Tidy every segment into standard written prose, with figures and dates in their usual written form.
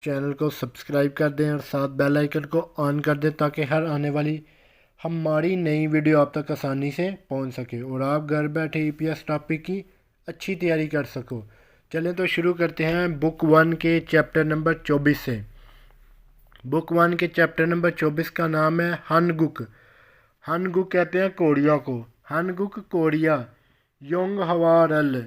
Channel को subscribe कर दें और साथ बेल आइकन को ऑन कर दें ताकि हर आने वाली हमारी नई वीडियो आप तक आसानी से पहुंच सके और आप घर बैठे ईपीएस टॉपिक की अच्छी तैयारी कर सको। चलें तो शुरू करते हैं बुक 1 के चैप्टर नंबर 24 से। बुक 1 के चैप्टर नंबर 24 का नाम है हनगुक। हनगुक कहते हैं कोरिया को। हनगुक कोरिया योंग हवारल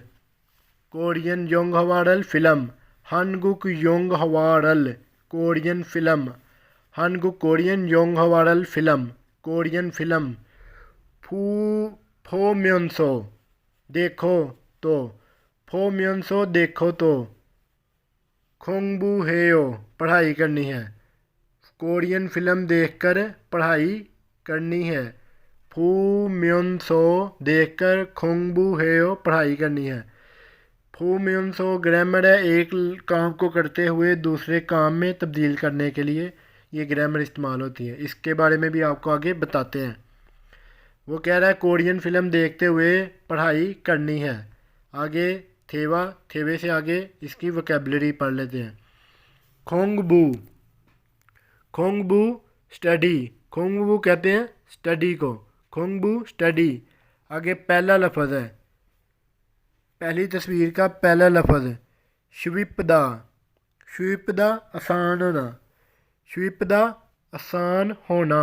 कोरियन योंग हवारल फिल्म। हनगुक योंग हवारल कोरियन फिल्म। हनगुक कोरियन योंग हवारल फिल्म कोरियन फिल्म। फू फो म्योनसो देखो तो। फो म्योनसो देखो तो। खोंगबू हेयो पढ़ाई करनी है। कोरियन फिल्म देखकर पढ़ाई करनी है। फू म्योनसो देखकर खोंगबू हेयो पढ़ाई करनी है। फू म्योनसो ग्रामर है, एक काम को करते हुए दूसरे काम में तब्दील करने के लिए ये ग्रामर इस्तेमाल होती है। इसके बारे में भी आपको आगे बताते हैं। वो कह रहा है कोरियन फिल्म देखते हुए पढ़ाई करनी है। आगे थेवा, थेवे से आगे इसकी वोकेबलरी पढ़ लेते हैं। खोंगबू खोंगबू स्टडी। खोंगबू कहते हैं स्टडी को। खोंगबू स्टडी। आगे पहला लफ्ज़ है, पहली तस्वीर का पहला लफ्ज़ श्विपदा। श्विपदा आसान होना। श्विपदा आसान होना।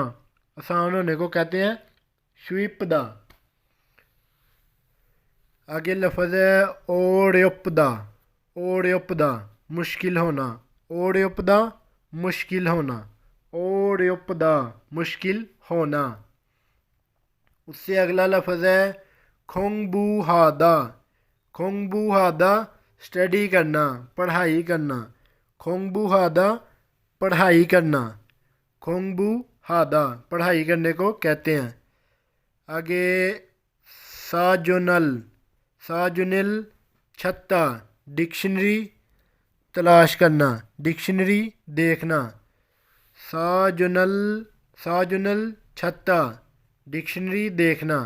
आसान होने को कहते हैं श्विपदा। आगे लफ्ज़ है ओरेपदा। ओरेपदा मुश्किल होना। ओरेपदा मुश्किल होना। ओरेपदा मुश्किल होना। उससे अगला लफ्ज़ है खोंगबूहादा। खोंगबूहादा स्टडी करना, पढ़ाई करना। खोंगबूहादा पढ़ाई करना। खोंगबूहादा पढ़ाई करने को कहते हैं। आगे साजुनल। साजुनल छत्ता। डिक्शनरी तलाश करना, डिक्शनरी देखना। साजुनल साजुनल छत्ता डिक्शनरी देखना,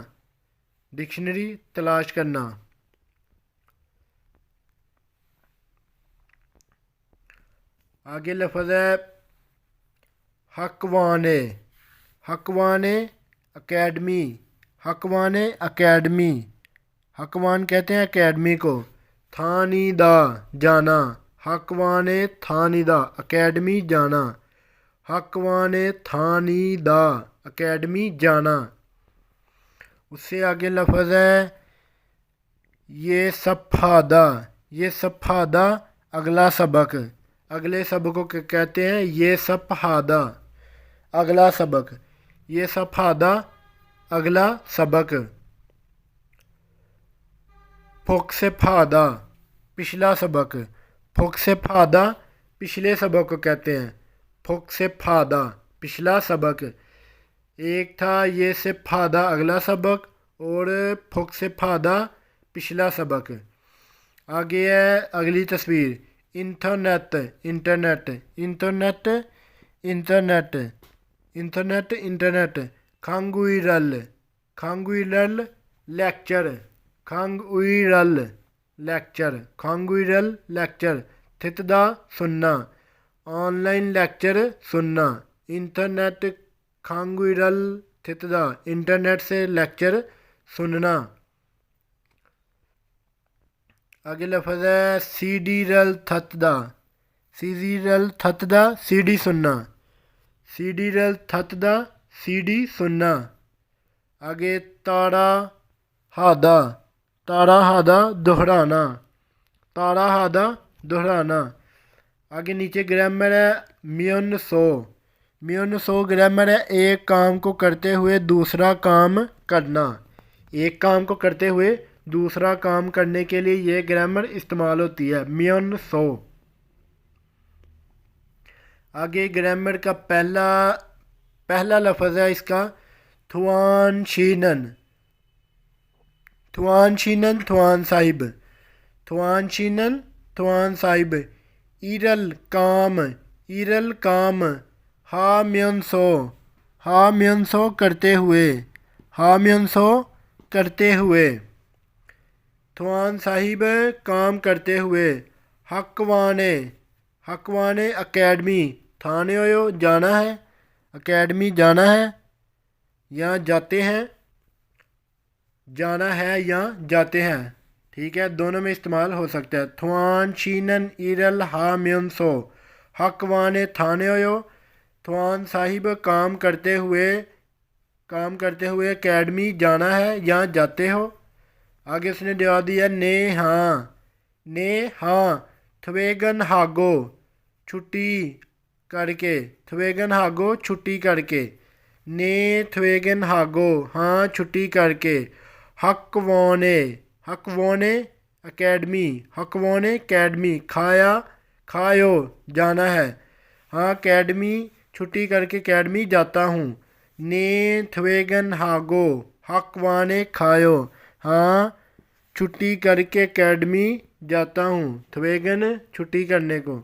डिक्शनरी तलाश करना। आगे लफ्ज़ है हकवाने। हकवाने अकेडमी। हकवाने अकेडमी। हकवान कहते हैं अकेडमी को। थानीदा जाना। हकवाने थानीदा अकेडमी जाना। हकवाने थानीदा अकेडमी जाना। उससे आगे लफ्ज़ है ये सफ़ादा। ये सफ़ादा अगला सबक। अगले सबक को कहते हैं ये सफ़ादा अगला सबक। ये सफ़ादा अगला सबक। फोक्सेफादा पिछला सबक। फोक्सेफादा पिछले सबक को कहते हैं फोक्सेफादा पिछला सबक। एक था ये सेफादा अगला सबक और फोक्सेफादा पिछला सबक। आगे है अगली तस्वीर internet. Internet internet internet internet internet. खांगुइरल। खांगुइरल लेक्चर। खांगुइरल लेक्चर। खांगुइरल लेक्चर थितदा सुनना, ऑनलाइन लेक्चर सुनना। इंटरनेट खांगुइरल थितदा इंटरनेट से लेक्चर सुनना। आगे लफ्ज़ है सीडीरल थतदा। सीडीरल थतदा सीडी सुनना। सीडीरल थतदा सीडी सुनना। आगे तारा हादा। तारा हादा दोहराना। तारा हादा दोहराना। आगे नीचे ग्रामर है मियन सो। मियन सो ग्रामर है एक काम को करते हुए दूसरा काम करना। एक काम को करते हुए दूसरा काम करने के लिए ये ग्रामर इस्तेमाल होती है मियन सो। आगे ग्रामर का पहला लफ्ज़ है इसका थुआन शीनन। थुआन शीनन थुआन साहिब। थुआन शीनन थुआन साहिब। इरल काम। इरल काम। हा म्योनसो। हा म्योनसो करते हुए। हा म्योनसो करते हुए। थुआन साहिब काम करते हुए। हकवाने। हकवाने अकेडमी थाने हो जाना है, अकेडमी जाना है या जाते हैं, जाना है या जाते हैं। ठीक है, दोनों में इस्तेमाल हो सकता है। थवान शीनन इरल हा म्यूनसो हकवाने थाने हो। थवान साहिब काम करते हुए अकेडमी जाना है या जाते हो। आगे उसने जवाब दिया ने हाँ थवेगन हागो छुट्टी करके, थवेगन हागो छुट्टी करके, ने थवेगन हागो हाँ छुट्टी करके। हकवोने हकवोने अकेडमी, हकवोने अकेडमी खाया खायो जाना है, हाँ अकेडमी छुट्टी करके अकेडमी जाता हूँ। ने थवेगन हागो हकवाने खायो हाँ छुट्टी करके अकेडमी जाता हूँ। थवेगन छुट्टी करने को,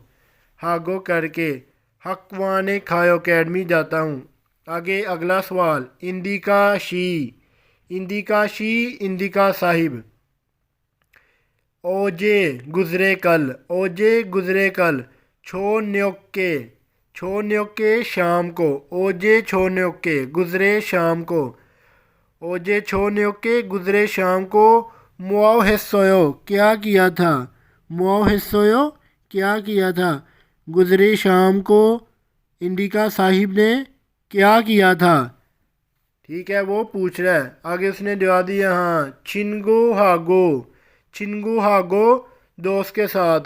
हागो करके, हकवाने खायो अकेडमी जाता हूँ। आगे अगला सवाल इंदिका शी इंदिका साहिब। ओजे गुजरे कल, ओजे गुजरे कल। छो न्योके शाम को, ओजे छो न्योके गुजरे शाम को, ओजे छो न्योके गुजरे शाम को। मुआव हिस्सोयो क्या किया था, मुआव हिस्सोयो क्या किया था, गुजरे शाम को इंदिका साहिब ने क्या किया था। ठीक है, वो पूछ रहा है। आगे उसने जवाब दिया हाँ छिनगु हागो दोस्त के साथ,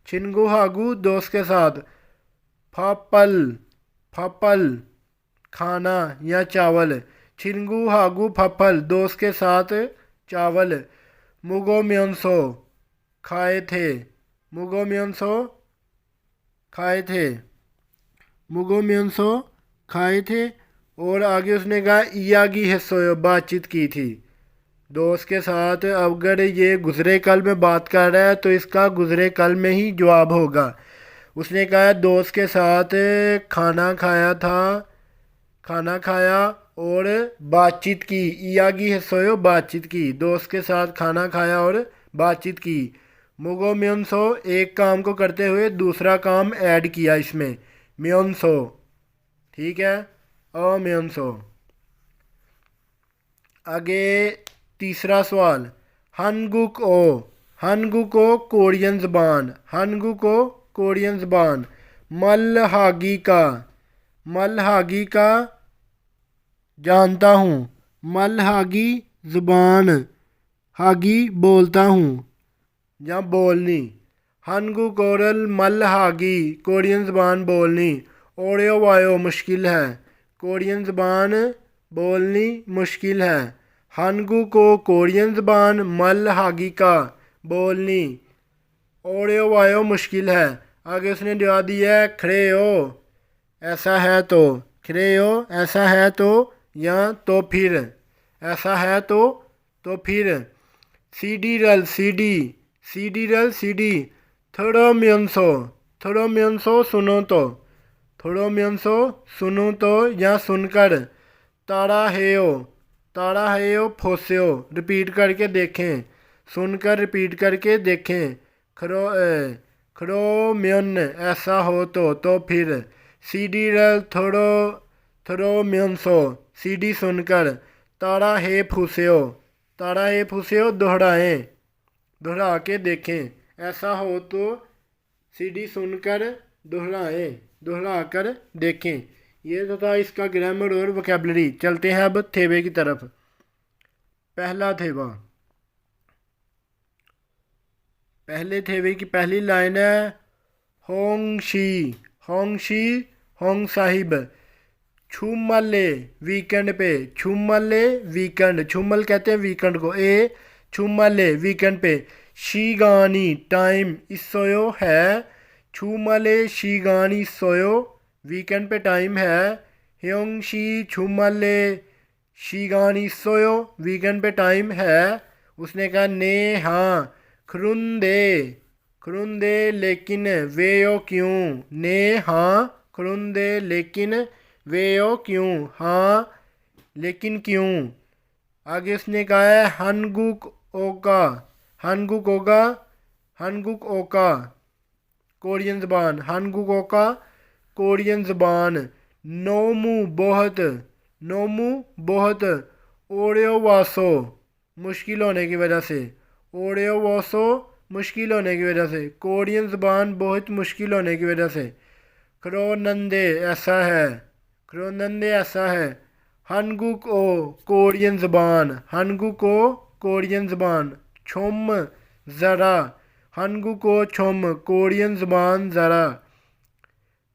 छिनगु हागू दोस्त के साथ। फापल फापल खाना या चावल, छिनगु हागू फफल दोस्त के साथ चावल। मुगो म्योनसो खाए थे, मुगो म्योनसो खाए थे, मुगो म्योनसो खाए थे। और आगे उसने कहा इयागी हिस्सों बातचीत की थी दोस्त के साथ। अगर ये गुजरे कल में बात कर रहा है तो इसका गुजरे कल में ही जवाब होगा। उसने कहा दोस्त के साथ खाना खाया था, खाना खाया और बातचीत की। इयागी हिस्सों बातचीत की, दोस्त के साथ खाना खाया और बातचीत की। मुगो म्योनसो एक काम को करते हुए दूसरा काम ऐड किया इसमें, म्योनसो। ठीक है, म्योनसो। आगे तीसरा सवाल हनगुक ओ कोरियन ज़बान, हनगुक ओ कोरियन ज़बान। मलहागी का जानता हूँ, मलहागी ज़ुबान, हागी बोलता हूँ या बोलनी। हनगुक ओरल मलहागी कोरियन ज़बान बोलनी। ओयो वायो मुश्किल है, कोरियन ज़बान बोलनी मुश्किल है। हनगु को कोरियन ज़बान, मलहागी का बोलनी, ओयो वायो मुश्किल है। आगे उसने जवाब दिया है खड़े हो ऐसा है तो, खड़े हो ऐसा है तो या तो फिर, ऐसा है तो फिर। सीडी रल सीडी थोड़ो म्योनसो सुनो तो, थोड़ो म्योनसो सुनो तो या सुनकर। ताड़ा हेयो फोस्यो रिपीट करके देखें, सुनकर रिपीट करके देखें। खरो म्योन ऐसा हो तो फिर। सीडी रल थोड़ो म्योनसो सीडी सुनकर। ताड़ा हे फूस्यो दोहरा के देखें। ऐसा हो तो सीडी सुनकर दोहरा कर देखें। ये तो था इसका ग्रामर और वोकैबलरी। चलते हैं अब थेवे की तरफ। पहला थेवा, पहले थेवे की पहली लाइन है होंगशी होंग साहिब। छुमले वीकेंड पे, छुमले वीकेंड, छुमल कहते हैं वीकेंड को। छुमले वीकेंड पे। शीगानी टाइम इसोयो है, छुमले शीगानी सोयो वीकेंड पे टाइम है। ह्योंगशी छुमले शीगानी सोयो वीकेंड पे टाइम है। उसने कहा ने हाँ खरुंदे लेकिन वेयो क्यों, ने हाँ खरुंदे लेकिन वेयो क्यों, हाँ लेकिन क्यों। आगे उसने कहा है हनगुक ओका कोरियन ज़बान। हानगुकोका कोरियन ज़बान। नोमू बहुत, नोमू बहुत। ओरेओवासो मुश्किल होने की वजह से, ओरेओवासो मुश्किल होने की वजह से, कोरियन ज़बान बहुत मुश्किल होने की वजह से। क्रोनंदे ऐसा है, क्रोनंदे ऐसा है। हनगुक ओ कोरियन ज़बान, हनगुक ओ कोरियन ज़बान। छुम ज़रा, हनगुक ओ छुम कोरियन ज़बान ज़रा।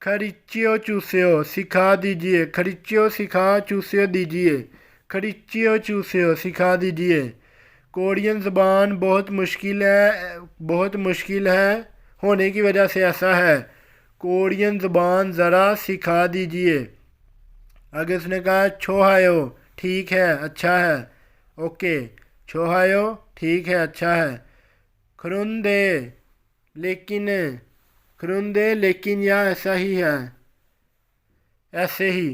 खरिचियो चूसियो सिखा दीजिए, खरिचियो सिखा चूसियो दीजिए, खरिचियो चूसियो सिखा दीजिए। कोरियन ज़बान बहुत मुश्किल है, बहुत मुश्किल है होने की वजह से ऐसा है। कोरियन ज़बान ज़रा सिखा दीजिए। आगे उसने कहा छोहायो ठीक है अच्छा है, ओके। छोहायो ठीक है अच्छा है। खरुंदे लेकिन, खरुंदे लेकिन या ऐसा ही है, ऐसे ही।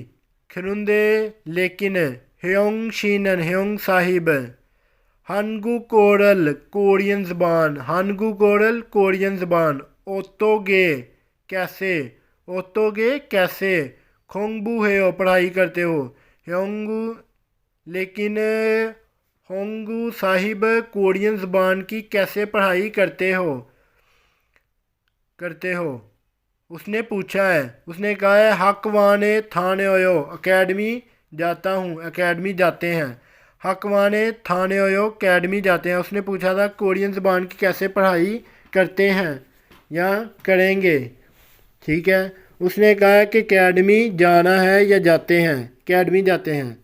खरुंदे लेकिन। ह्योंग शीनन ह्योंग साहिब। हानगु कोरल कोरियन ज़बान, हानगु कोरल कोरियन ज़बान। ओतोगे कैसे, ओतोगे कैसे। खोंगबू है हो पढ़ाई करते हो। ह्योंगू लेकिन, होंगू साहिब कोरियन ज़बान की कैसे पढ़ाई करते हो, करते हो। उसने पूछा है, उसने कहा है हकवाने थाने ओयो अकेडमी जाता हूँ, अकेडमी जाते हैं। हकवाने थाने ओयो अकेडमी जाते हैं। उसने पूछा था कोरियन ज़बान की कैसे पढ़ाई करते हैं या करेंगे, ठीक है। उसने कहा कि अकेडमी जाना है या जाते हैं, अकेडमी जाते हैं।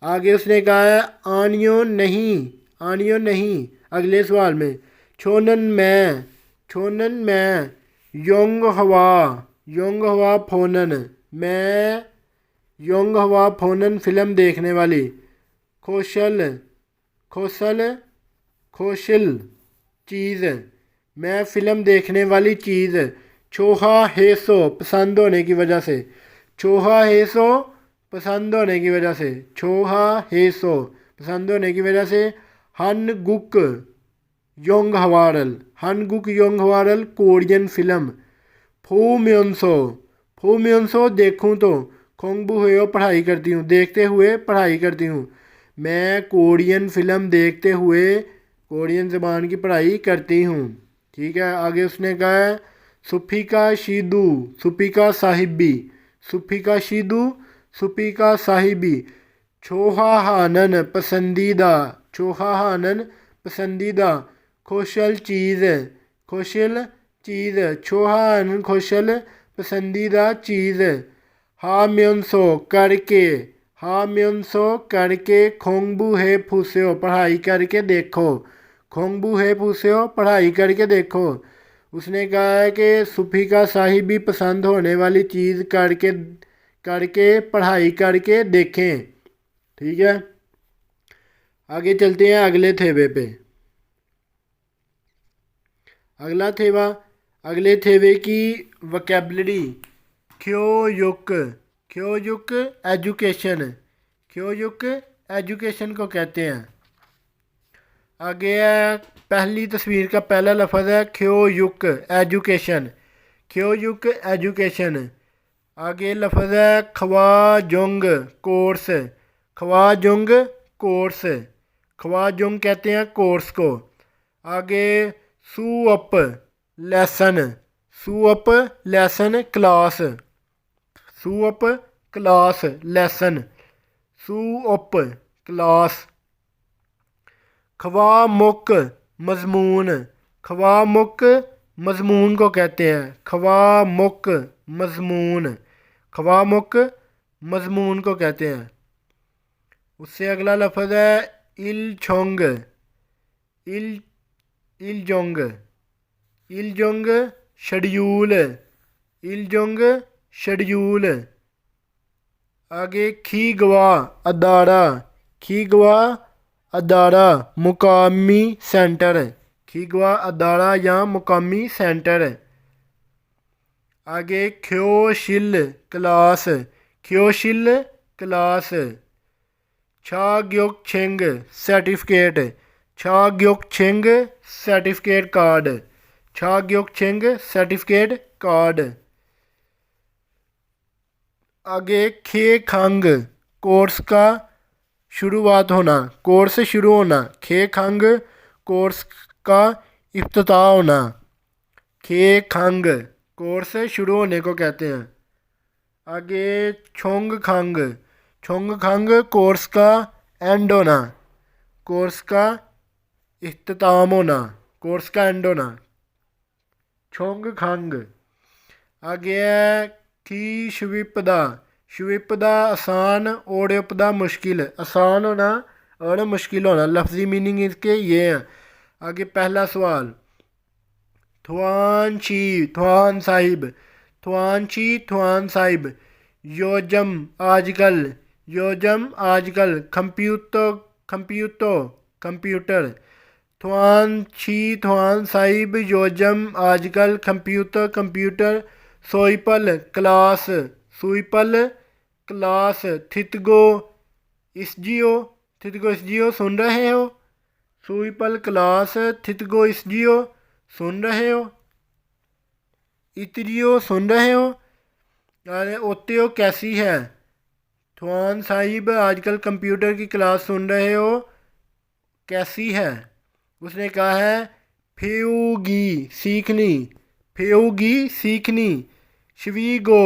आगे उसने कहा है आनियो नहीं, आनियो नहीं अगले सवाल में। छोनन में, छोनन में। योंग हवा, योंग हवा फोनन, मैं योंग हवा फोनन फिल्म देखने वाली। खोशल, खोसल, खोशिल चीज़, मैं फ़िल्म देखने वाली चीज़। छोहा हेसो पसंद होने की वजह से, छोहा हेसो पसंद होने की वजह से, छोहा हेसो पसंद होने की वजह से। हन गुक योंग हवारल, हन गुक योंग हवारल कोरियन फिल्म। फू म्योनसो, फू म्योनसो देखूँ तो। खोंगबू हुए पढ़ाई करती हूँ, देखते हुए पढ़ाई करती हूँ। मैं कोरियन फिल्म देखते हुए कोरियन ज़बान की पढ़ाई करती हूँ, ठीक है। आगे उसने कहा है सुफिका शीदू, सुफिका साहिबी, सुफिका शीदू, सुफिका साहिबी। छोहाहानन पसंदीदा, छोहाहानन पसंदीदा। खुशल चीज़, खुशल चीज़। छोहाहानन खुशल पसंदीदा चीज़। हा म्योनसो करके, हा म्योनसो करके। खोंगबू है फूस्यो पढ़ाई करके देखो, खोंगबू है फूस्यो पढ़ाई करके देखो। उसने कहा है कि सुफिका साहिबी पसंद होने वाली चीज़ करके, करके पढ़ाई करके देखें, ठीक है। आगे चलते हैं अगले थेवे पे। अगला थेवा, अगले थेवे की वोकैबलरी। ख्योयुक, ख्योयुक एजुकेशन, ख्योयुक एजुकेशन को कहते हैं। आगे है पहली तस्वीर का पहला लफ्ज़ है ख्योयुक एजुकेशन, ख्योयुक एजुकेशन। आगे लफ्ज़ है ख्वाजोंग कोर्स, ख्वाजोंग कोर्स, ख्वाजोंग कहते हैं कोर्स को। आगे सूअप लेसन, सूअप लेसन क्लास, सूअप क्लास लेसन, सूअप क्लास। ख्वामुक मजमून, ख्वामुक मजमून को कहते हैं, ख्वामुक मजमून, ख्वामुक मजमून को कहते हैं। उससे अगला लफ्ज़ है इलछोंग, इल इलजोंग, इलजोंग शेड्यूल, इलजोंग शेड्यूल। आगे खीगवा अदारा, खीगवा अदारा मुकामी सेंटर, खीगवा अदारा या मुकामी सेंटर। आगे ख्योशिल क्लास, ख्योशिल क्लास। छाग्योकछेंग सर्टिफिकेट, छाग्योकछेंग सर्टिफिकेट कार्ड, छा ग्योक छेंग सर्टिफिकेट कार्ड। आगे खे खंग कोर्स का शुरुआत होना, कोर्स से शुरू होना। खे खंग कोर्स का इफ्तिताह होना। खे खंग कोर्स से शुरू होने को कहते हैं। आगे छोंग खंग, छोंग खंग कोर्स का एंड होना, कोर्स का इख्तिताम होना, कोर्स का एंड होना। छोंग खंग। आगे है थी शविपदा, शविपदा आसान, ओड़पदा मुश्किल। आसान होना और मुश्किल होना, लफ्जी मीनिंग इसके ये हैं। आगे पहला सवाल, थवान शी थवान साहिब, थवान शी थवान साहिब। योजम आजकल, योजम आजकल। Computer computer computer. थवान शी थवान साहिब योजम आजकल कंप्यूटर कंप्यूटर। सोईपल क्लास, सुईपल क्लास। थितगो इसजियो, थितगो इसजियो सुन रहे हो। सुईपल क्लास थितगो इसजियो सुन रहे हो। इतरियो सुन रहे हो। अरे ओत्यो कैसी है। थवान साहिब आजकल कंप्यूटर की क्लास सुन रहे हो, कैसी है। उसने कहा है फेऊगी सीखनी, फेऊगी सीखनी। शवीगो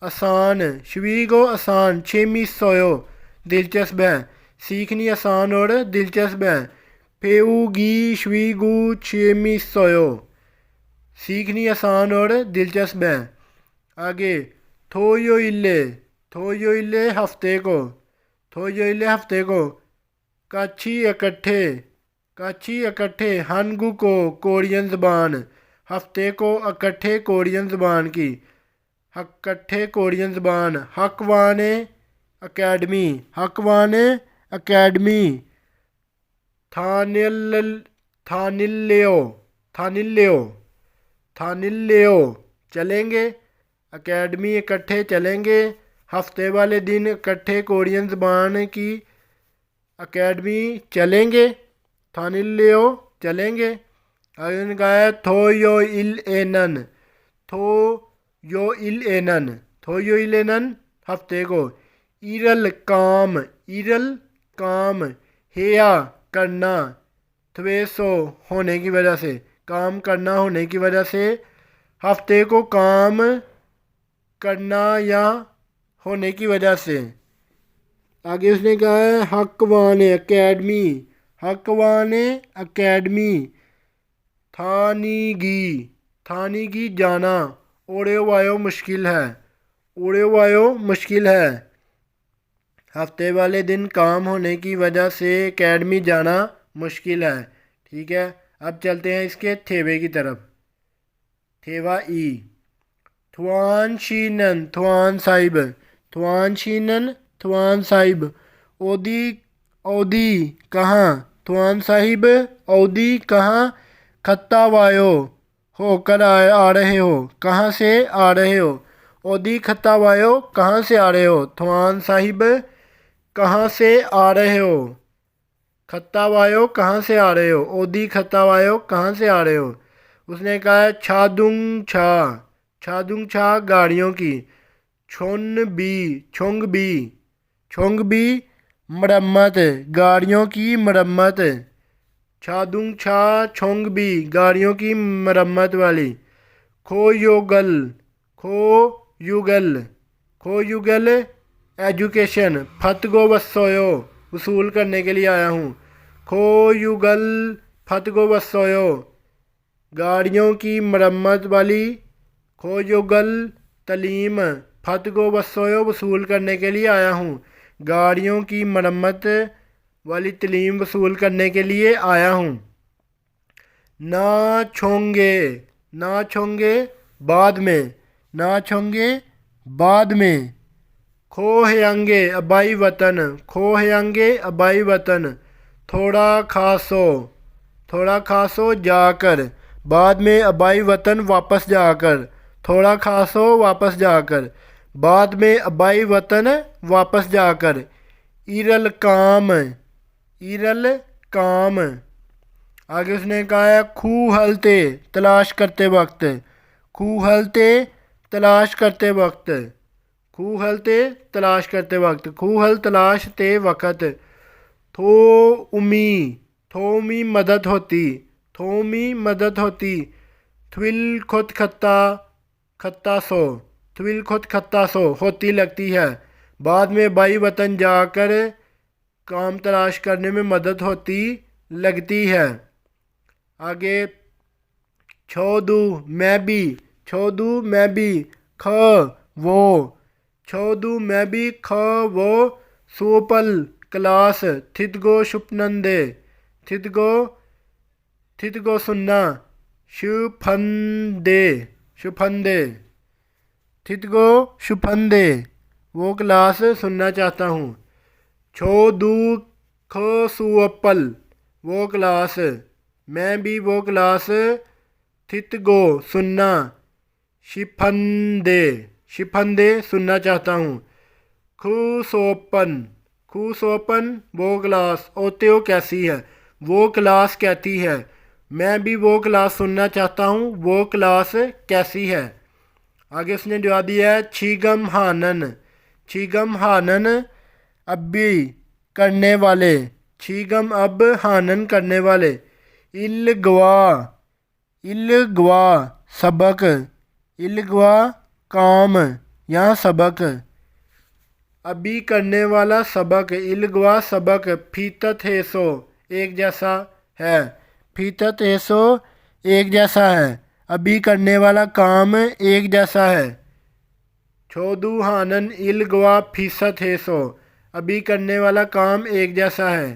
आसान, शवीगो आसान। छेमी सोयो दिलचस्प है, सीखनी आसान और दिलचस्प है। फेऊगी शवीगू छेमी सोयो, सीखनी आसान और दिलचस्प है। आगे थोयो इल्ले, थोयो इल्ले हफ्ते को, थोयो इल्ले हफ्ते को। काछी इकट्ठे, काछी इकट्ठे। हनगु को कोरियन ज़बान, हफ्ते को इकट्ठे कोरियन ज़बान की, इकट्ठे कोरियन ज़बान। हकवाने अकेडमी, हकवाने अकेडमी। थानिल थानिल्लेओ, थानिल्लेओ थानिल्लेओ चलेंगे। एकेडमी इकट्ठे चलेंगे, हफ्ते वाले दिन इकट्ठे कोरियन ज़बान की एकेडमी चलेंगे। थानिल्लेओ चलेंगे। आगे उन्होंने कहा है थो यो इल एनन, थो यो इल एनन, थो यो इल एनन हफ्ते को। इरल काम, इरल काम। हेया करना, थवेसो होने की वजह से, काम करना होने की वजह से। हफ्ते को काम करना या होने की वजह से। आगे उसने कहा है हकवान अकेडमी, हकवान अकेडमी। थानीगी, थानीगी जाना। ओड़े वायो मुश्किल है, ओड़े वायो मुश्किल है। हफ्ते वाले दिन काम होने की वजह से एकेडमी जाना मुश्किल है। ठीक है, अब चलते हैं इसके थेवे की तरफ। थेवा ई। थवान शीनन थवान साहिब, थवान शीनन थवान साहिब। ओदी ओदी कहाँ, थवान साहिब ओदी कहाँ। खत्ता वायो होकर आ रहे हो, कहाँ से आ रहे हो। ओदी खत्ता वायो कहाँ से आ रहे हो। थवान साहिब कहाँ से आ रहे हो। खत्ता वायो कहाँ से आ रहे हो। ओदी खत्ता वायो कहाँ से आ रहे हो। उसने कहा है छादुंग छा, छादुंग छा गाड़ियों की। छोन बी, छोंग बी, छोंग बी मरम्मत, गाड़ियों की मरम्मत। छादुंग छा छोंग बी गाड़ियों की मरम्मत वाली। खो योगल, खो युगल, खो युगल एजुकेशन। फतगो वसोयो वसूल करने के लिए आया हूँ। खो युगल फतगो वसोयो गाड़ियों की मरम्मत वाली। खो युगल तलीम फतगो वसोयो वसूल करने के लिए आया हूँ, गाड़ियों की मरम्मत वाली तलीम वसूल करने के लिए आया हूँ। ना छोंगे, ना छोंगे बाद में, ना छोंगे बाद में। खो हयंगे अबाई वतन, खो हयंगे अबाई वतन। थोड़ा खासो, थोड़ा खासो जाकर, बाद में अबाई वतन वापस जाकर। थोड़ा खासो वापस जाकर, बाद में अबाई वतन वापस जाकर। इरल काम, इरल काम। आगे उसने कहा है खू हलते तलाश करते वक्त, खू हलते तलाश करते वक्त, खू हलते तलाश करते वक्त, खू हल तलाश ते वक्त, थो उमी, थो उमी मदद होती, थो उमी मदद होती, थविल खुद खत्ता, खत्ता सो, थविल खुद खत्ता सो होती लगती है, बाद में बाई वतन जाकर काम तलाश करने में मदद होती लगती है। आगे छोदू मैं भी, छोदू मैं भी, ख वो, छोदू मैं भी ख वो, सोपल क्लास, थितगो शुपनंदे, थितगो, थितगो सुनना, शुफंदे, शुफंदे, थितगो शुफंदे वो क्लास सुनना चाहता हूँ। छो दू ख सुअपल वो क्लास, मैं भी वो क्लास, थितगो सुनना, शिफंदे, शिफंदे सुनना चाहता हूँ। खुसोपन, खुसोपन वो क्लास, ओते हो कैसी है, वो क्लास कहती है, मैं भी वो क्लास सुनना चाहता हूँ, वो क्लास कैसी है। आगे उसने जवाब दिया है छीगम हानन, छीगम हानन अभी करने वाले, छीगम अब हानन करने वाले, इलगवा, इलगवा सबक, इलगवा काम या सबक, अभी करने वाला सबक, इलगवा सबक, फीतत है सो एक जैसा है, फीतत है सो एक जैसा है, अभी करने वाला काम एक जैसा है। छोदू हानन इलगवा फीसत है सो अभी करने वाला काम एक जैसा है।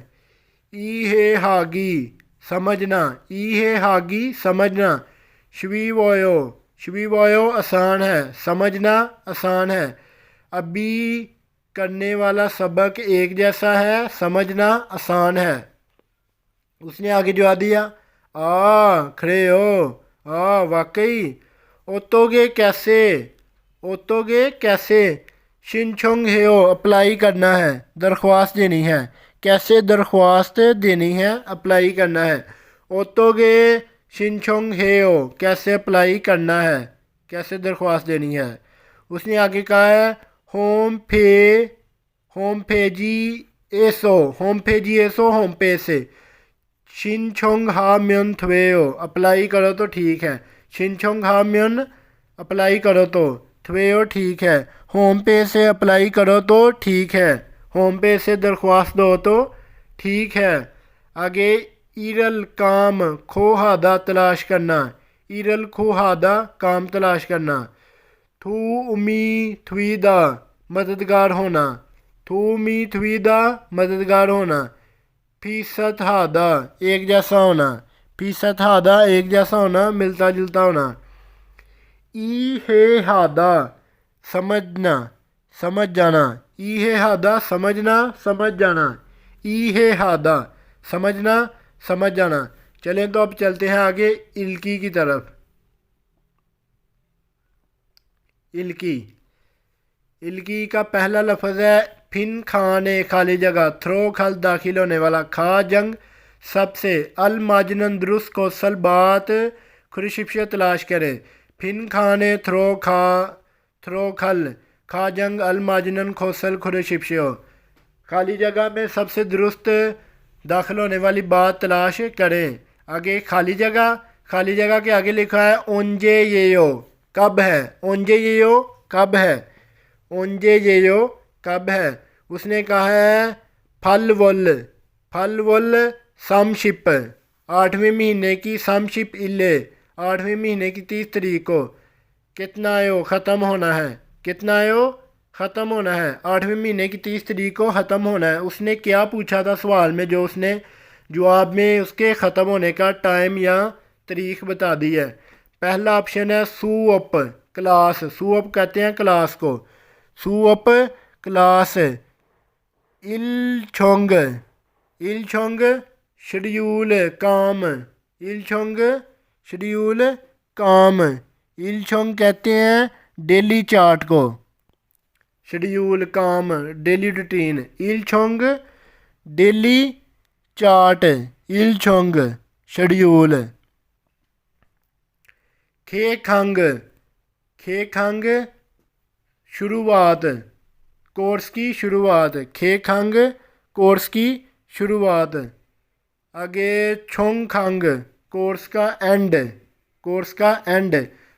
ई है हागी समझना, ई है हागी समझना, श्वीवोयो, श्वीवोयो आसान है, समझना आसान है, अभी करने वाला सबक एक जैसा है, समझना आसान है। उसने आगे जवाब दिया खड़े हो, वाकई, ओतोगे कैसे, ओतोगे कैसे, शिनचोंग हेओ अप्लाई करना है, दरख्वास्त देनी है, कैसे दरख्वास्त देनी है, अप्लाई करना है, ओतोगे शिनचोंग हेओ कैसे अप्लाई करना है, कैसे दरख्वास्त देनी है। उसने आगे कहा है होम पे, होम पेजी एसो, होम पेजी एसो होम पे से, शिनचोंग हा म्यन थवेओ अप्लाई करो तो ठीक है, शिनचोंग हा म्यन अप्लाई करो तो, थवेओ ठीक है, होम पे से अप्लाई करो तो ठीक है, होम पे से दरख्वास्त दो तो ठीक है। आगे इरल काम खोहादा तलाश करना, इरल खोहादा काम तलाश करना, थू उमी थवीदा मददगार होना, थू उमी थवीदा मददगार होना, फीसद हादा एक जैसा होना, फीसद हादा एक जैसा होना, मिलता जुलता होना। ई है हादा समझना, समझ जाना, ई है हादा समझना, समझ जाना, ई है हादा समझना, समझ जाना। चलें तो अब चलते हैं आगे इल्की की तरफ। इल्की, इल्की का पहला लफ्ज़ है फिन खाने खाली जगह, थ्रो खल दाखिल होने वाला, खा जंग सबसे, अल माजनन दुरुस्त कौशल बात खुरशिफ्य तलाश करें, फिन खाने थ्रो खा, थ्रो खल, खा जंग अल माजनन कौशल खुरशिफ्य, खाली जगह में सबसे दुरुस्त दाखिल होने वाली बात तलाश करें। आगे खाली जगह, खाली जगह के आगे लिखा है ओंजे येयो कब है, ओंजे येयो कब है, ओंजे येयो कब है। उसने कहा है फल वुल, फल वुल समशिप, 8वें महीने की समशिप इले, 8वें महीने की 30 तारीख को, कितना आयो ख़त्म होना है, कितना आयो ख़त्म होना है, 8वें महीने की 30 तारीख को ख़त्म होना है। उसने क्या पूछा था सवाल में, जो उसने जवाब में उसके ख़त्म होने का टाइम या तारीख बता दी है। पहला ऑप्शन है सूअप क्लास, सूअप कहते हैं क्लास को, सूअप क्लास, इलछोंग, इलछोंग शेड्यूल काम, इलछोंग शेड्यूल काम, इलछोंग कहते हैं डेली चार्ट को, शेड्यूल काम डेली रूटीन, इलछोंग डेली चार्ट, इलछोंग शेड्यूल। खे खंग शुरुआत, कोर्स की शुरुआत। खे खंग कोर्स की शुरुआत। आगे छोंग खंग कोर्स का एंड, कोर्स का एंड।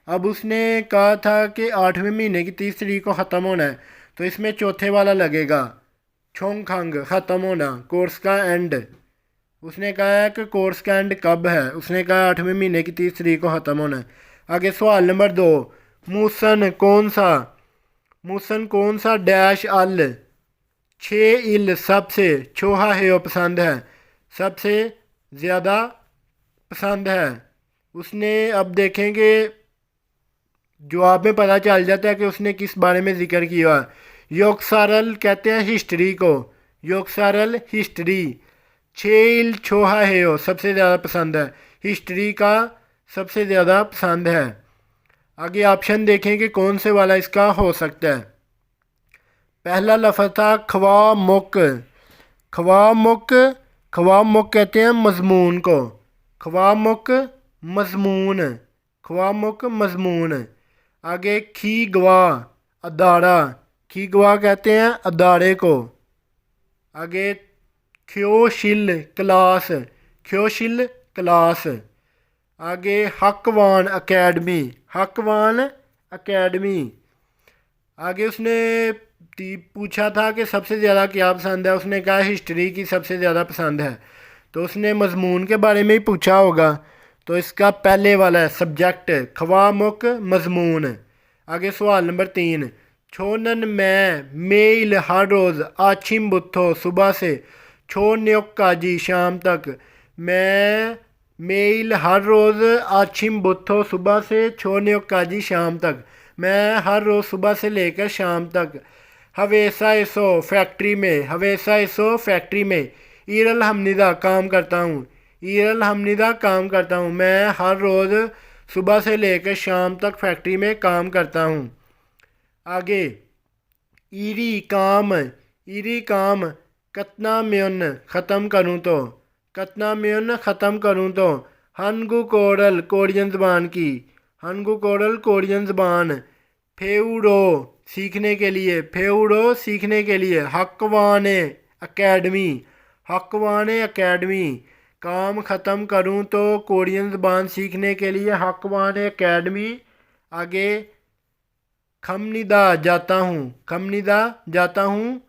अब उसने कहा था कि 8वें महीने की 30 तारीख को ख़त्म होना है, तो इसमें चौथे वाला लगेगा। छोंग खंग ख़त्म होना, कोर्स का एंड। उसने कहा है कि कोर्स का एंड कब है, उसने कहा 8वें महीने की 30 तारीख को ख़त्म होना है। आगे सवाल नंबर 2, मूसन कौन सा, मूसन कौन सा डैश अल, 6 इल सबसे, छोहा है वो पसंद है, सबसे ज़्यादा पसंद है। उसने, अब देखेंगे जवाब में पता चल जाता है कि उसने किस बारे में जिक्र किया है। योगसारल कहते हैं हिस्ट्री को, योगसारल हिस्ट्री। 6 छोहा है वो सबसे ज़्यादा पसंद है, हिस्ट्री का सबसे ज़्यादा पसंद है। आगे ऑप्शन देखें कि कौन से वाला इसका हो सकता है। पहला लफ्ज़ था ख्वा मुक, ख्वा मुक, ख्वा मुक कहते हैं मजमून को, ख्वा मुक मजमून, ख्वा मुक मजमून। आगे खी गवा अदारा, खी गवा कहते हैं अदारे को। आगे ख्योशिल क्लास, ख्योशिल क्लास। आगे हकवान अकेडमी, हकवान अकेडमी। आगे उसने पूछा था कि सबसे ज़्यादा क्या पसंद है, उसने कहा हिस्ट्री की सबसे ज़्यादा पसंद है, तो उसने मजमून के बारे में ही पूछा होगा, तो इसका पहले वाला है सब्जेक्ट, ख्वा मुक मजमून। आगे सवाल नंबर 3, छोनन मैं मेल हर रोज़ आछिम बुत्थो सुबह से छो न्योक काजी शाम तक। मैं मेल हर रोज़ आछिम बुत्थो सुबह से छो न्योक काजी शाम तक, मैं हर रोज़ सुबह से लेकर शाम तक। हवेसा इसो फैक्ट्री में, हवेसा इसो फैक्ट्री में ईरल हमनिदा काम करता हूँ, ईरल हमनिदा काम करता हूँ। मैं हर रोज़ सुबह से लेकर शाम तक फैक्ट्री में काम करता हूँ। आगे ईरी काम कतना म्योन ख़त्म करूँ तो, कतना म्योन ख़त्म करूँ तो। हनगु कोरल कोरियन ज़बान की, हनगु कोरल कोरियन ज़बान। फेउडो सीखने के लिए, फेउडो सीखने के लिए। हकवान अकेडमी, हकवान अकेडमी काम ख़त्म करूँ तो कोरियन ज़बान सीखने के लिए हकवान अकेडमी। आगे खमनिदा जाता हूँ, खमनिदा जाता हूँ,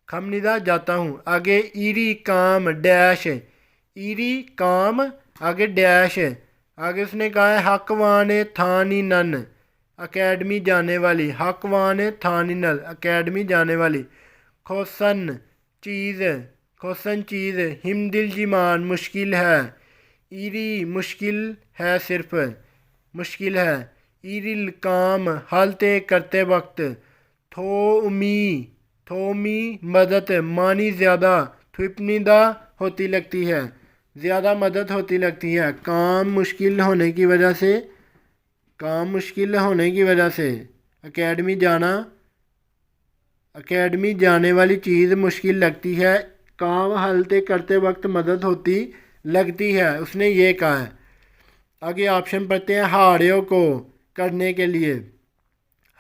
खमनिदा जाता हूँ। आगे ईरी काम डैश, ईरी काम आगे डैश। आगे उसने कहा है हकवान थानी नन अकेडमी जाने वाली, हकवान थानी नल अकेडमी जाने वाली। खोसन चीज़, खोसन चीज़। हिमदिल जिमान मुश्किल है, ईरी मुश्किल है सिर्फ, मुश्किल है। ईरिल काम हल तय करते वक्त। थोमी, थोमी मदद मानी ज़्यादा, थुपनीदा होती लगती है, ज़्यादा मदद होती लगती है। काम मुश्किल होने की वजह से, काम मुश्किल होने की वजह से एकेडमी जाना, एकेडमी जाने वाली चीज़ मुश्किल लगती है, काम हल तय करते वक्त मदद होती लगती है, उसने ये कहा है। आगे ऑप्शन पढ़ते हैं। हाड़ियों को करने के लिए,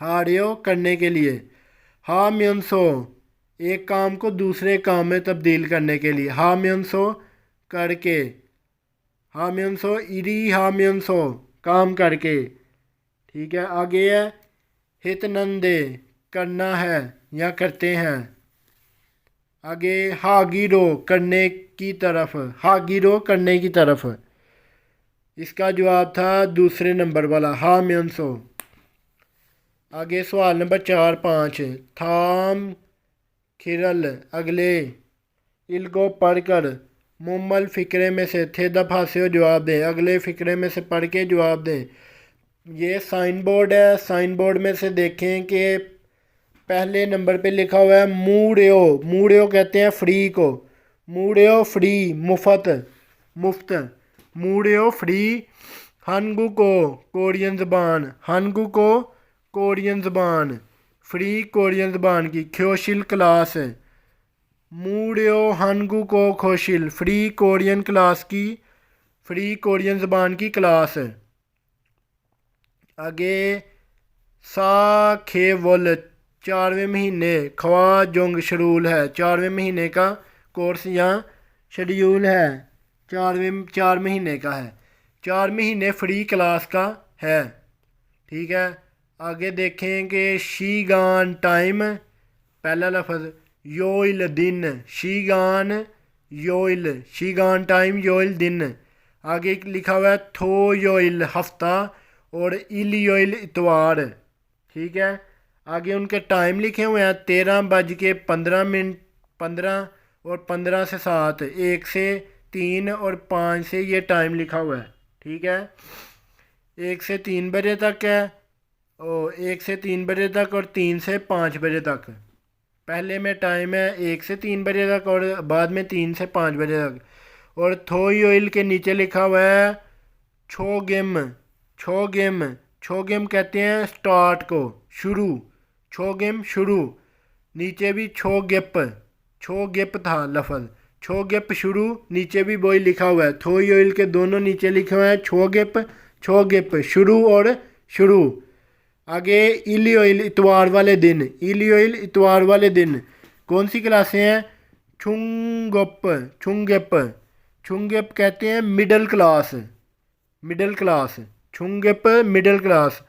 हाड़ियों करने के लिए। हा म्योनसो एक काम को दूसरे काम में तब्दील करने के लिए, हा म्योनसो करके, हा म्योनसो इरी हा म्योनसो काम करके, ठीक है। आगे है हितनंदे करना है या करते हैं। आगे हागिरो करने की तरफ, हागिरो करने की तरफ। इसका जवाब था दूसरे नंबर वाला हा म्योनसो। आगे सवाल नंबर 4, 5, थाम खिरल अगले इल्को पढ़कर मुम्मल फ़िक्रे में से थे दफ़ा से जवाब दें, अगले फ़िक्रे में से पढ़ के जवाब दें। ये साइन बोर्ड है, साइन बोर्ड में से देखें कि पहले नंबर पे लिखा हुआ है मूड्यो, मूड्यो कहते हैं फ्री को, मूड्यो फ्री मुफ्त, मुफ्त, मूड्यो फ्री। हनगु को कोरियन ज़बान, हनगु को कोरियन ज़बान, फ्री कोरियन ज़बान की। ख्योशिल क्लास, मूड्यो हनगु को खोशिल फ्री कोरियन क्लास की फ्री कोरियन ज़बान की क्लास। आगे सा खे वुल 4वें महीने ख्वा जोंग शेड्यूल है, 4वें महीने का कोर्स या शेड्यूल है, 4 महीने का है, 4 महीने फ्री क्लास का है। ठीक है, आगे देखेंगे शीगान टाइम। पहला लफ्ज़ योइल दिन, शीगान योइल, शीगान टाइम योइल दिन। आगे लिखा हुआ है थो योइल हफ्ता और इल योइल इतवार। ठीक है, आगे उनके टाइम लिखे हुए हैं 13:15 15 और 15 से 7, 1 से 3 और 5 से ये टाइम लिखा हुआ है। ठीक है, 1 से 3 बजे तक है और 1 से 3 बजे तक और 3 से 5 बजे तक। पहले में टाइम है 1 से 3 बजे तक और बाद में 3 से 5 बजे तक। और थोई ऑयल के नीचे लिखा हुआ है छोगेम, छोगेम, छोगेम कहते हैं स्टार्ट को, शुरू, छोगेम शुरू। नीचे भी छोगेप, छोगेप था लफ्ज़, छोगेप शुरू, नीचे भी वही लिखा हुआ है। थोई ऑयल के दोनों नीचे लिखे हुए हैं छोगेप, छोगेप शुरू और शुरू। आगे इली ऑयल इतवार वाले दिन, इली ऑयल इतवार वाले दिन कौन सी क्लासें हैं? छुंगप, छुंगेप, छुंगेप कहते हैं मिडल क्लास, मिडल क्लास, छुंगेप मिडल क्लास।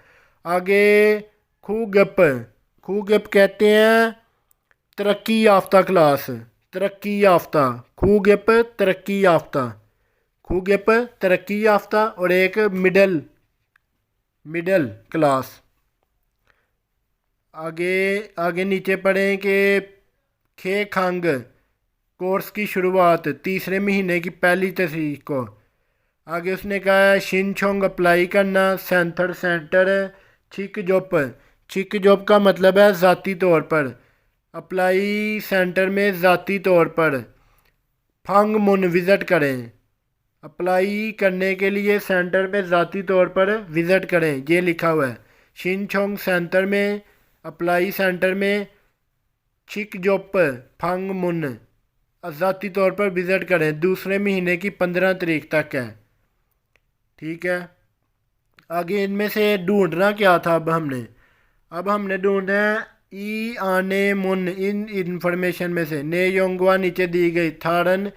आगे खूगप, खूगप कहते हैं तरक्की याफ्ता क्लास, तरक्की याफ्ता, खूगप तरक्की याफ्ता, खूगप तरक्की याफ्ता। और एक मिडल, मिडल क्लास। आगे आगे नीचे पढ़ें कि खे खंग कोर्स की शुरुआत 3 महीने की पहली तारीख को। आगे उसने कहा है शिनचोंग अप्लाई करना, सेंथर सेंटर, छिक जॉब, छिक जॉब का मतलब है ज़ाती तौर पर, अप्लाई सेंटर में ज़ाती तौर पर। फंग मुन विज़िट करें, अप्लाई करने के लिए सेंटर में ज़ाती तौर पर विज़िट करें, ये लिखा हुआ है। शिनचोंग सेंटर में, अप्लाई सेंटर में, छिक जॉब फंग मुन ज़ाती तौर पर विज़िट करें, 2 महीने की 15 तारीख तक है। ठीक है, आगे इनमें से ढूंढना क्या था अब हमने ढूंढना है ई आने मुन इन इंफॉर्मेशन में से ने योंगवा नीचे दी गई थारन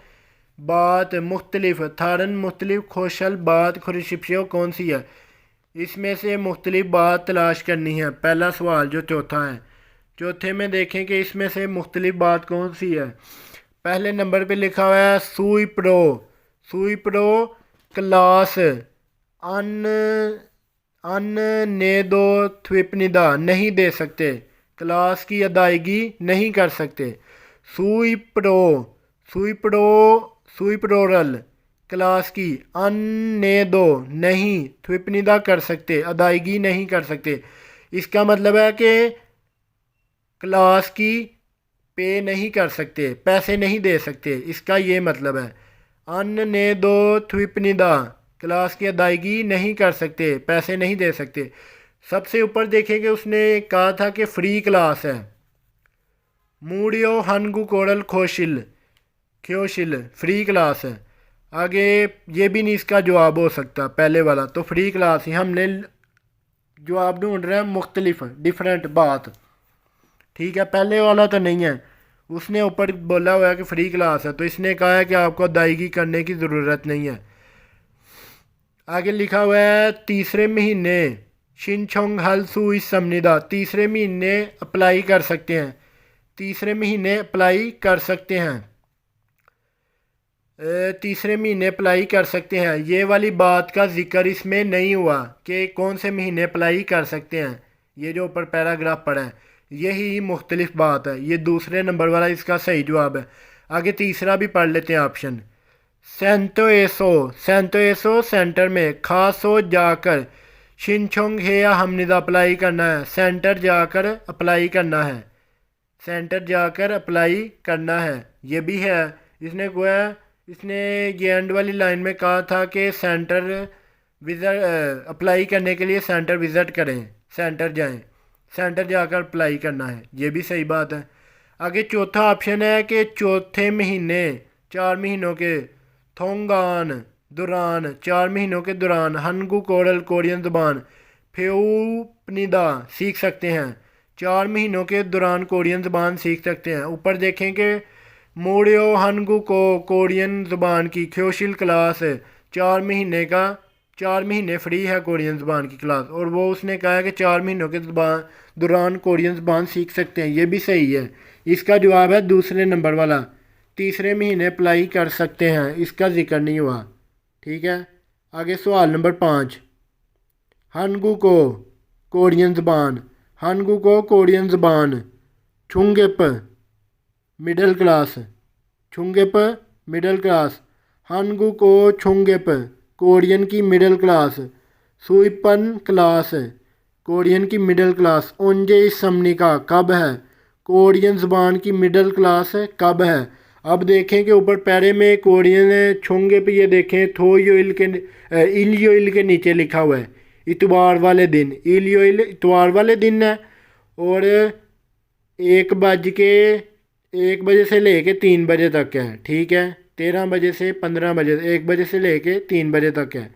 बात मुख्तलिफ, थारन मुख्तलिफ खोशल बात खुरशिप्यो कौन सी है? इसमें से मुख्तलिफ बात तलाश करनी है। पहला सवाल जो चौथा है, चौथे में देखें कि इसमें से मुख्तलिफ बात कौन सी है। पहले नंबर पे लिखा हुआ है सुई प्रो, सुई प्रो क्लास अन अन ने दो थ्विपनिदा नहीं दे सकते, क्लास की अदायगी नहीं कर सकते। सुई प्रो, सुई प्रो, सुई प्रोरल क्लास की अन ने दो नहीं थ्विपनिदा कर सकते, अदायगी नहीं कर सकते। इसका मतलब है कि क्लास की पे नहीं कर सकते, पैसे नहीं दे सकते, इसका ये मतलब है। अन ने दो थ्विपनिदा क्लास की अदायगी नहीं कर सकते, पैसे नहीं दे सकते। सबसे ऊपर देखेंगे उसने कहा था कि फ्री क्लास है। मूडियो हनगु कोरल खोशिल, ख्योशिल फ्री क्लास है। आगे ये भी नहीं इसका जवाब हो सकता, पहले वाला तो फ्री क्लास ही। हमने जवाब ढूंढ रहे हैं मुख्तलिफ, डिफरेंट बात। ठीक है, पहले वाला तो नहीं है, उसने ऊपर बोला हुआ है कि फ्री क्लास है, तो इसने कहा है कि आपको अदायगी करने की ज़रूरत नहीं है। आगे लिखा हुआ है 3 महीने शिनचोंग हलसू इस समनिदा, 3 महीने अप्लाई कर सकते हैं, 3 महीने अप्लाई कर सकते हैं, 3 महीने अप्लाई कर सकते हैं। ये वाली बात का जिक्र इसमें नहीं हुआ कि कौन से महीने अप्लाई कर सकते हैं। ये जो ऊपर पैराग्राफ पढ़ा है यही मुख्तलिफ बात है, ये दूसरे नंबर वाला इसका सही जवाब है। आगे तीसरा भी पढ़ लेते हैं ऑप्शन। सेंटोएसो, सेंटोएसो सेंटर में खास हो जाकर शिनचोंग है या हमनिदा अप्लाई करना है, सेंटर जाकर अप्लाई करना है, सेंटर जाकर अप्लाई करना है, ये भी है। इसने गोया इसने ये एंड वाली लाइन में कहा था कि सेंटर विज़िट अप्लाई करने के लिए सेंटर विज़िट करें, सेंटर जाएं, सेंटर जाकर अप्लाई करना है, ये भी सही बात है। आगे चौथा ऑप्शन है कि चौथे महीने 4 महीनों के थोंगान, दौरान, 4 महीनों के दौरान। हनगुक ओरल कोरियन ज़बान। फेउपनिदा सीख सकते हैं, 4 महीनों के दौरान कोरियन ज़बान सीख सकते हैं। ऊपर देखें कि मोड़ियो हनगुक को कोरियन ज़बान की ख्योशिल क्लास 4 महीने का 4 महीने फ्री है कोरियन ज़बान की क्लास, और वो उसने कहा है कि 4 महीनों के दौरान कोरियन ज़बान सीख सकते हैं। ये भी सही है। इसका जवाब है दूसरे नंबर वाला, तीसरे महीने अप्लाई कर सकते हैं, इसका जिक्र नहीं हुआ। ठीक है, आगे सवाल नंबर 5। हनगुक को कोरियन ज़बान। हनगुक को कोरियन ज़बान। छुंगेप मिडिल क्लास। छुंगेप मिडिल क्लास। हनगुक को छुंगेप कोरियन की मिडिल क्लास। सुइपन क्लास कोरियन की मिडिल क्लास। ओंजे इस समनिका कब है कोरियन ज़बान की मिडिल क्लास कब है। अब देखें कि ऊपर पैरे में कोरियन छुंगे पे ये देखें थोयोइल के इलियोइल के नीचे लिखा हुआ है इतवार वाले दिन। इलियोइल इतवार वाले दिन है, और 1 बजे से लेके 3 बजे तक है। ठीक है, 13 बजे से 15 बजे, 1 बजे से लेके 3 बजे तक है।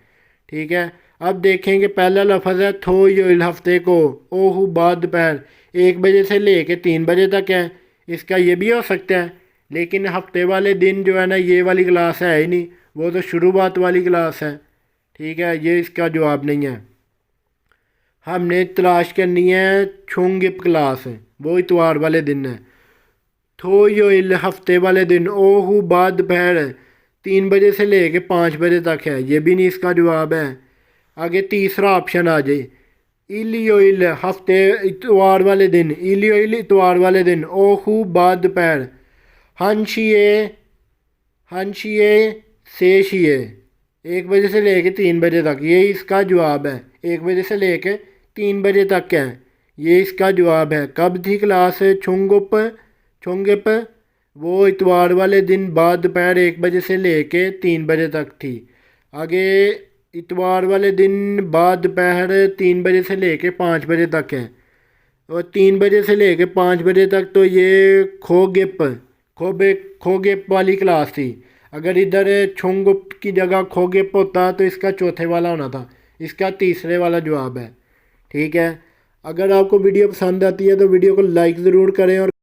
ठीक है, अब देखेंगे पहला लफ्ज़ है थोयोइल हफ्ते को ओहू बाद दोपहर 1 बजे से लेके 3 बजे तक है। इसका ये भी हो सकता है, लेकिन हफ्ते वाले दिन जो है ना, ये वाली क्लास है ही नहीं, वो तो शुरुआत वाली क्लास है। ठीक है, ये इसका जवाब नहीं है। हमने तलाश करनी है छुंगिप क्लास, वो इतवार वाले दिन है। थोयोइल हफ्ते वाले दिन। ओहू बाद दोपहर 3 बजे से लेके 5 बजे तक है, ये भी नहीं इसका जवाब है। आगे तीसरा ऑप्शन आ जाए, इलियोइल हफ्ते इतवार वाले दिन। इलियोइल इतवार वाले दिन। ओहू बाद दोपहर। हनशिए हनशिए सेशिए 1 बजे से लेके 3 बजे तक, ये इसका जवाब है। 1 बजे से लेके 3 बजे तक है, ये इसका जवाब है। कब थी क्लास छुंगप वो इतवार वाले दिन बाद दोपहर 1 बजे से लेके 3 बजे तक थी। आगे इतवार वाले दिन बाद दोपहर 3 बजे से लेके 5 बजे तक है, और 3 बजे से लेके 5 बजे तक तो ये खोगेप वाली क्लास थी। अगर इधर छुंगुप की जगह खोगेप होता तो इसका चौथे वाला होना था, इसका तीसरे वाला जवाब है। ठीक है, अगर आपको वीडियो पसंद आती है तो वीडियो को लाइक ज़रूर करें और